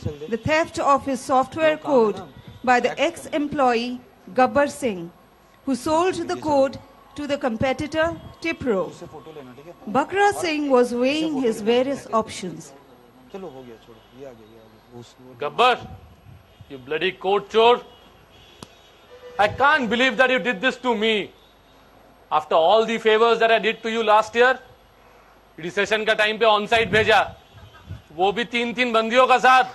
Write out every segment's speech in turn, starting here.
the theft of his software code by the ex-employee Gabbar Singh, who sold the code to the competitor Tipro. Bakra Singh was weighing his various options. Gabbar, you bloody code chore. I can't believe that you did this to me. After all the favors that I did to you last year, recession का time पे on site भेजा, वो भी 3-3 बंदियों का साथ,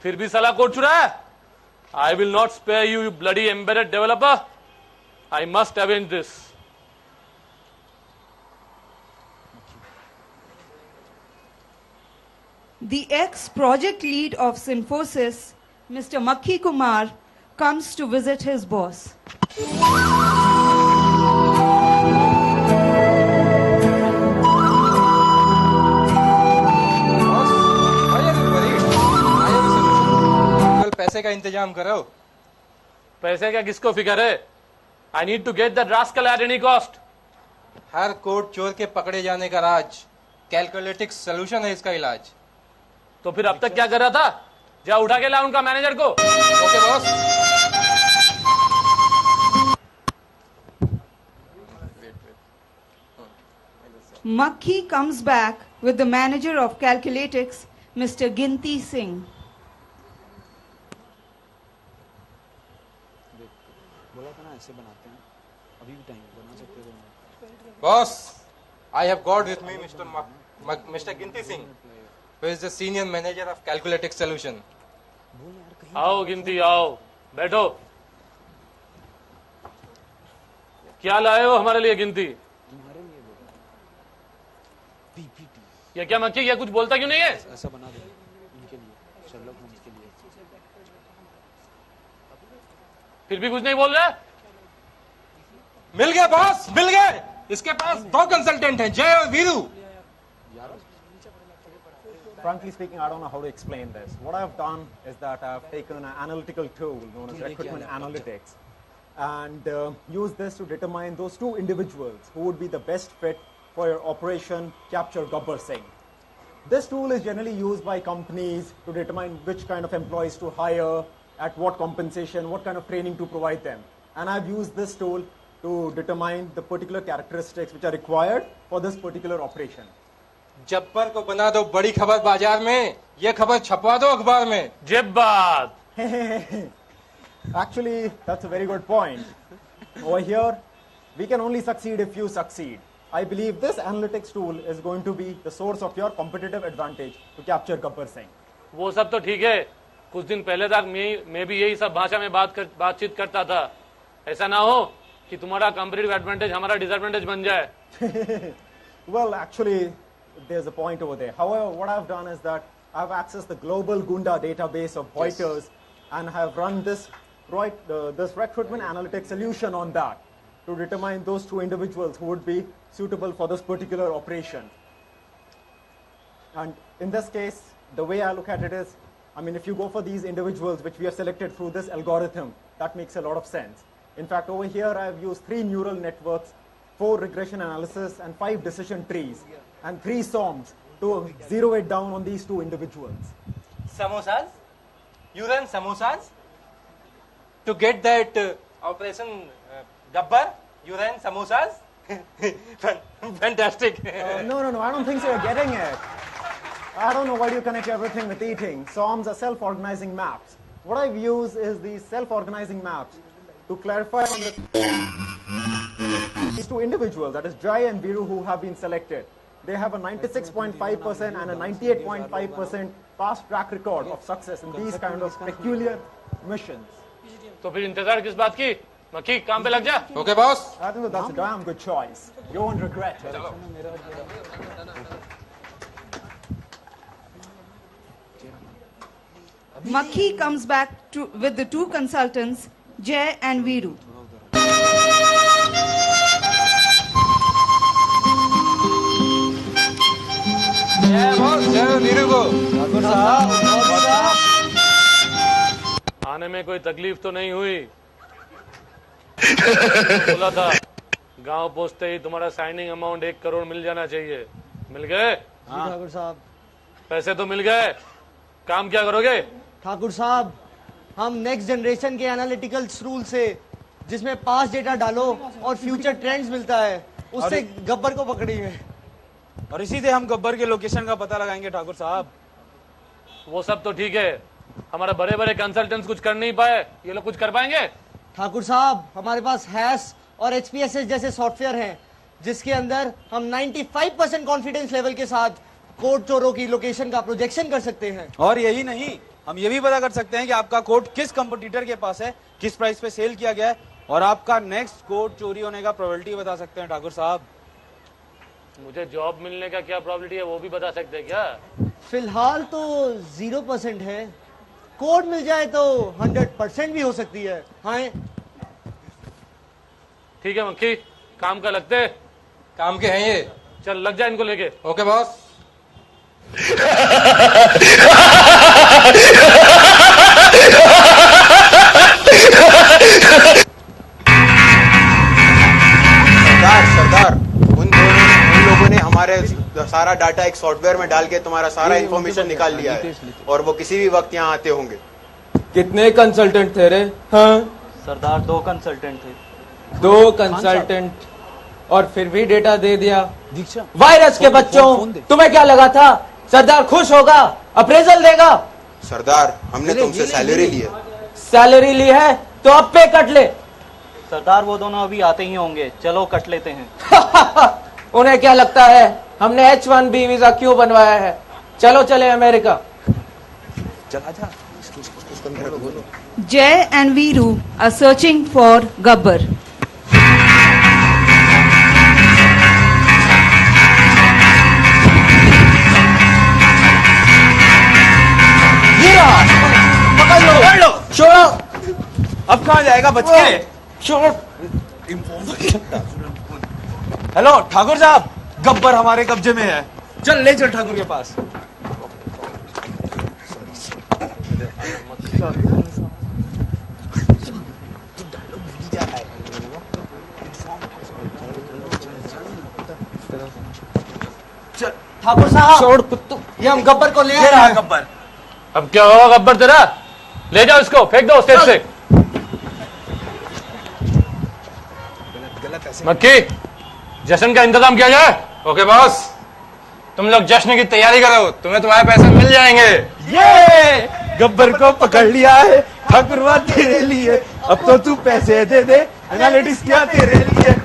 फिर भी साला कोड चुरा है. I will not spare you, you bloody embedded developer. I must avenge this. The ex-project lead of Synfosys, Mr. Makhi Kumar, comes to visit his boss. पैसे का इंतजाम करो. पैसे का किसको फिक्र है? I need to get that rascal at any cost. Her code चोर के पकड़े जाने का राज कैलकुलेटिक्स सॉल्यूशन है इसका इलाज. तो फिर अब तक क्या कर रहा था? जा उठा के ला उनका मैनेजर को. Okay boss. Makhi comes back with the manager of Calculatics, Mr. Ginti Singh. Boss, I have got with me Mr. Ginti Singh, who is the senior manager of Calculatics Solution. आओ गिनती आओ, बैठो. क्या लाए हो हमारे लिए गिनती? ये क्या मक्खी, क्या कुछ बोलता क्यों नहीं है? ऐसा बना दो इनके लिए, शर्लॉक होम्स के लिए. फिर भी कुछ नहीं बोल रहा? मिल गए बॉस, मिल गए. इसके पास 2 कंसल्टेंट हैं, जय और Veeru. Frankly speaking, I don't know how to explain this. What I have done is that I have taken an analytical tool known as recruitment analytics and used this to determine those 2 individuals who would be the best fit for your operation capture Gabbar Singh. This tool is generally used by companies to determine which kind of employees to hire, at what compensation, what kind of training to provide them. And I've used this tool to determine the particular characteristics which are required for this particular operation. जब्बर को बना दो बड़ी खबर बाजार में, ये खबर छपवा दो अखबार में. जब्बाद. Actually, that's a very good point. Over here, we can only succeed if you succeed. I believe this analytics tool is going to be the source of your competitive advantage to capture Gabbar Singh. वो सब तो ठीक है. कुछ दिन पहले तक मैं भी यही सब भाषा में बातचीत करता था. ऐसा ना हो कि तुम्हारा competitive advantage हमारा disadvantage बन जाए. Well, actually, there's a point over there. However, what I've done is that I've accessed the global Gunda database of Reuters and have run this recruitment analytics solution on that to determine those 2 individuals who would be suitable for this particular operation. And in this case, the way I look at it is, I mean, if you go for these individuals which we have selected through this algorithm, that makes a lot of sense. In fact, over here, I've used 3 neural networks, 4 regression analysis, and 5 decision trees, and 3 SOMs to zero it down on these 2 individuals. Samosas? You run samosas? To get that operation Gabbar, you ran samosas? Fantastic. No, I don't think so. You're getting it. I don't know why you connect everything with eating. SOMs are self-organizing maps. What I've used is these self-organizing maps to clarify on these 2 individuals, that is Jai and Viru, who have been selected. They have a 96.5% and a 98.5% past track record of success in these kind of peculiar missions. तो फिर इंतजार किस बात की? मक्खी काम पे लग जा. Okay, boss. I think that's a damn good choice. You won't regret it. Makhi comes back with the 2 consultants, Jay and Viru. आने में कोई तकलीफ तो नहीं हुई? बोला था गांव पहुंचते ही तुम्हारा साइनिंग अमाउंट 1 करोड़ मिल जाना चाहिए. मिल गए? हाँ ठाकुर साहब. पैसे तो मिल गए. काम क्या करोगे? ठाकुर साहब, हम नेक्स्ट जनरेशन के एनालिटिकल रूल से, जिसमें पास्ट डेटा डालो और फ्यूचर ट्रेंड्स मिलता है, उससे गब्बर को पकड़ेंगे। और इसी से हम गब्बर के लोकेशन का पता लगाएंगे ठाकुर साहब। वो सब तो ठीक है, हमारे बड़े बड़े कंसल्टेंट्स कुछ कर नहीं पाए, ये लोग कुछ कर पाएंगे? ठाकुर साहब, हमारे पास हैश और HPSS जैसे सॉफ्टवेयर हैं, जिसके अंदर हम 95% कॉन्फिडेंस लेवल के साथ कोड चोरों की लोकेशन का प्रोजेक्शन कर सकते हैं। और यही नहीं, हम ये भी पता कर सकते हैं कि आपका कोड किस कंपटीटर के पास है, किस प्राइस पे सेल किया गया है, और आपका नेक्स्ट कोड चोरी होने का प्रोबेबिलिटी बता सकते हैं ठाकुर साहब। मुझे जॉब मिलने का क्या प्रोबेबिलिटी है वो भी बता सकते हैं क्या? फिलहाल तो 0% है, कोड मिल जाए तो 100% भी हो सकती है। हाँ, ठीक है मक्खी, काम का लगते हैं। काम के हैं ये। चल लग जा इनको लेके। Okay boss. सरदार, उन लोगों ने हमारे सारा डाटा एक सॉफ्टवेयर में डाल के तुम्हारा सारा इंफॉर्मेशन निकाल लिया है, और वो किसी भी वक्त यहाँ आते होंगे। कितने कंसल्टेंट थे रे? हाँ सरदार, 2 कंसल्टेंट थे। 2 कंसल्टेंट, और फिर भी डेटा दे दिया। दीक्षा, वायरस के बच्चों, तुम्हें क्या लगा था सरदार खुश होगा, अप्रेजल देगा? सरदार, हमने तुमसे सैलरी ली है। सैलरी ली है तो अब पे कट ले। सरदार, वो दोनों अभी आते ही होंगे, चलो कट लेते हैं। उन्हें क्या लगता है हमने H1B वीजा क्यों बनवाया है? चलो चले अमेरिका। चला जा। Jay and Veeru are searching for Gabbar. पकड़ लो, छोड़ो। अब कहाँ जाएगा बच के? छोड़ो। हेलो ठाकुर साहब, गब्बर हमारे कब्जे में है, चल ले चल ठाकुर के पास। ठाकुर साहब, छोड़ कुत्तू। ये हम गब्बर को ले ये आए रहा हैं। गब्बर। अब क्या होगा गब्बर तेरा? ले जाओ इसको, फेंक दो स्टेज से। मक्खी, जश्न का इंतजाम किया जाए। Okay boss. तुम लोग जश्न की तैयारी करो, तुम्हें तुम्हारे पैसे मिल जाएंगे। ये गब्बर को पकड़ लिया है, ठाकुरवा तेरे लिए, अब तो तू पैसे दे दे, एनालिटिक्स क्या तेरे लिए।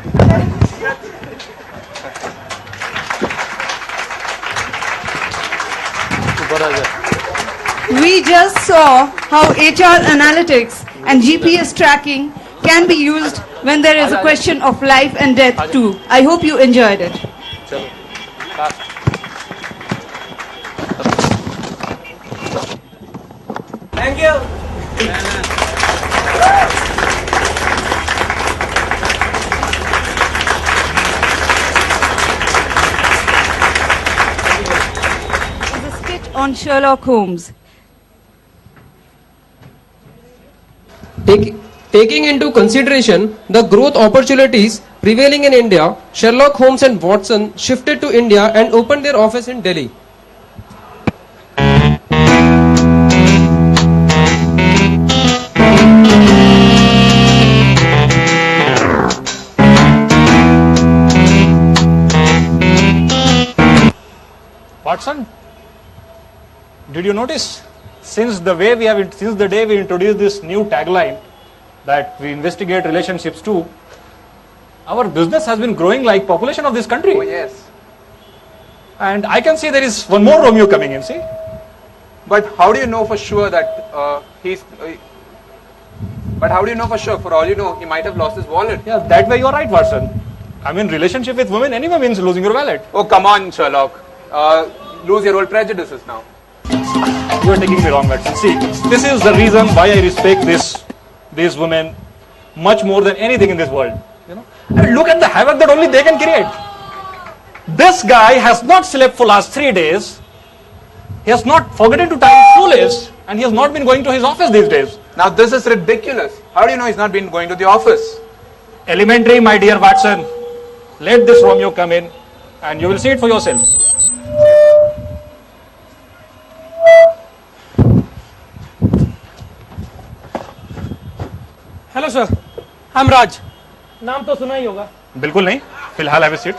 We just saw how HR analytics and GPS tracking can be used when there is a question of life and death too. I hope you enjoyed it. Thank you. It's a skit on Sherlock Holmes. Taking into consideration the growth opportunities prevailing in India, Sherlock Holmes and Watson shifted to India and opened their office in Delhi. Watson, did you notice since the day we introduced this new tagline that we investigate relationships too, our business has been growing like population of this country. Oh yes. And I can see there is one more Romeo coming in, see? But how do you know for sure that but how do you know for sure? For all you know, he might have lost his wallet. Yeah, that way you are right, Watson. I mean, relationship with women anyway means losing your wallet. Oh, come on, Sherlock. Lose your old prejudices now. You are taking me wrong, Watson. See, this is the reason why I respect these women much more than anything in this world. You know, and look at the havoc that only they can create. This guy has not slept for last 3 days. He has not forgotten to tie his shoelace, and he has not been going to his office these days. Now this is ridiculous. How do you know he's not been going to the office? Elementary, my dear Watson. Let this Romeo come in, and you will see it for yourself. Hello sir, I am Raj. नाम तो सुना ही होगा। बिल्कुल नहीं, फिलहाल have a seat.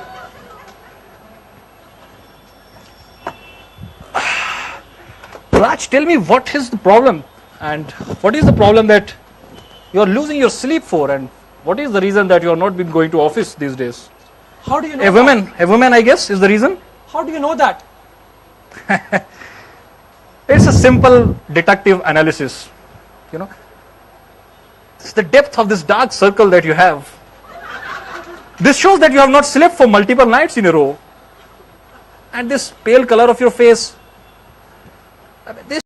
Raj, tell me what is the problem and what is the problem that you are losing your sleep for, and what is the reason that you are not been going to office these days? How do you know? A woman, I guess, is the reason. How do you know that? It's a simple deductive analysis. You know, it's the depth of this dark circle that you have. This shows that you have not slept for multiple nights in a row. And this pale color of your face, this